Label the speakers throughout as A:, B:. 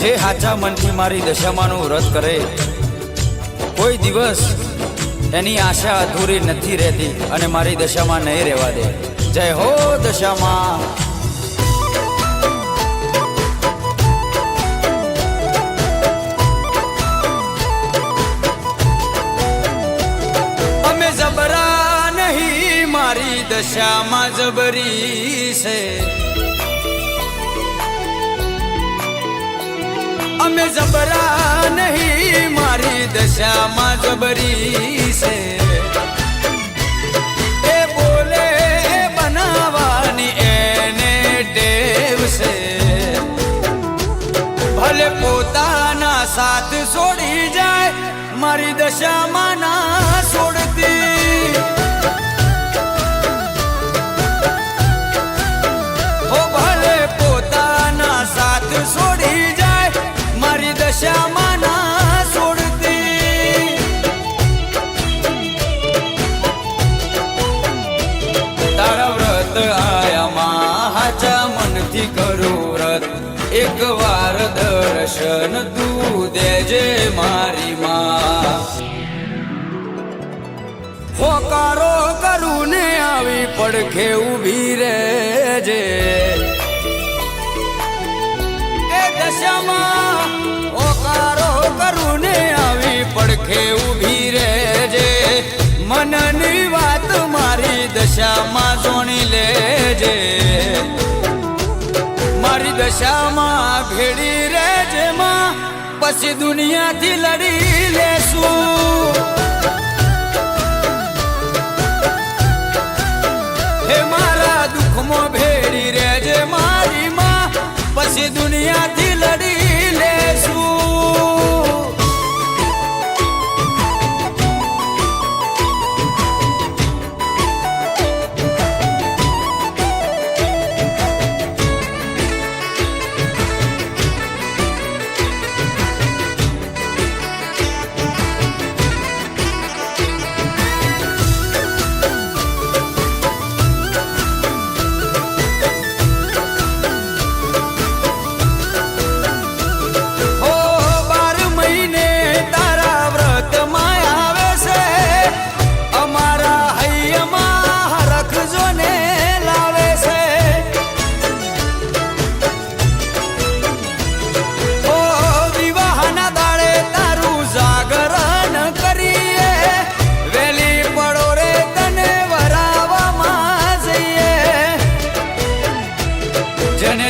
A: જે હાચા મનથી મારી દશામાનું વ્રત કરે કોઈ દિવસ એની આશા અધૂરી નથી રહેતી અને મારી દશામાં નહીં રહેવા દે. જય હો દશામાં. અમે જબરા નહીં, મારી દશામાં જબરી છે. અમે જબરા નહીં, મારી દશામાં જબરી છે. એ બોલે એ બનાવાની એને ટેવ છે. ભલે પોતાના સાથ છોડી જાય, મારી દશામાં ના છોડતી. હો ભલે પોતાના સાથ છોડી જાય, મારી દશામાં ના છોડતી. તારા વ્રત આયામાં હાચા મનથી કરું વ્રત. એક વાર દર્શન તું દેજે મારી માં. હોકારો કરું ને આવી પડખે ઊભી રહેજે. એ દશામાં હોકારો કરું ને આવી પડખે ઊભી રહેજે. મનની વાત મારી દશામાં જોણી લેજે. મારી દશામાં ભેડી રહેજે માં, પછી દુનિયાથી લડી લેશું. હે મારા દુઃખમાં ભેડી રહેજે મારી માં, પછી દુનિયાથી લડી લેશું.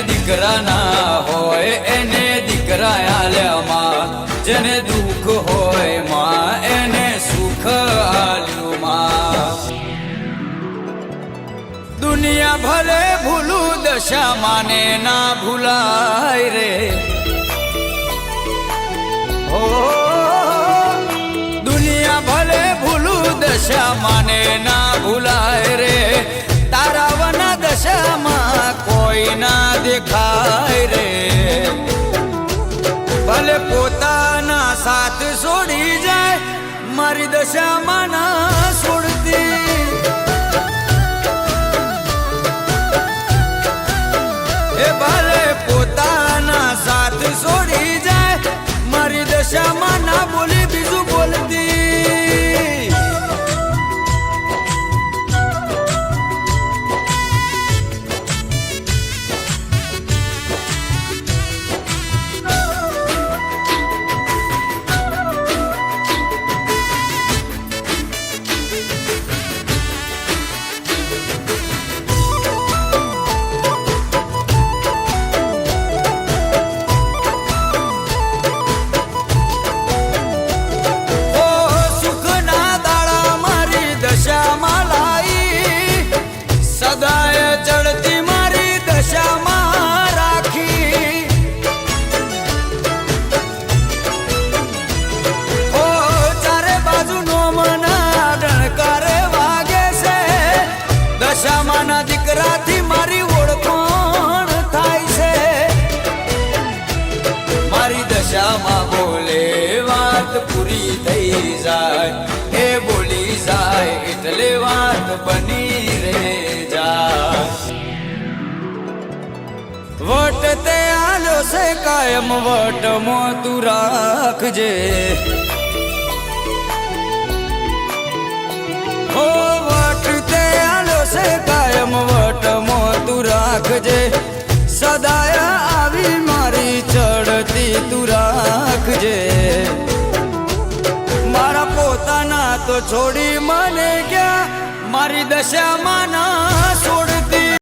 A: દીકરા ના હોય એને દીકરા આલ્યા માં. જેને દુઃખ હોય માં એને સુખ આલ્યું માં. દુનિયા ભલે ભૂલું દશા માને ના ભૂલાય રે. હો દુનિયા ભલે ભૂલું દશા માને ના ભૂલાય રે. તારા વના દશામાં કોઈ ના દેખાય રે. ભલે પોતાના સાથ છોડી જાય, મારી દશામાં ના છોડતી. એ ભલે પોતાના સાથ છોડી જાય, મારી દશામાં ના બોલી બીજું બોલતી. દશામાના દીકરાથી મારી ઓળખાણ થાય છે. મારી દશામાં બોલે વાત પૂરી થઈ જાય. એ બોલી જાય એટલે વાત બની રે જાય. વટ તે આલો છે કાયમ વટમાં તું રાખજે ઓ વટ તે આલો છે કાયમ વટમાં તું રાખજે સદાય આવી મારી ચડતી તું રાખજે મારા પોતાના તો છોડી મને ગયા મારી દશામાં ના છોડ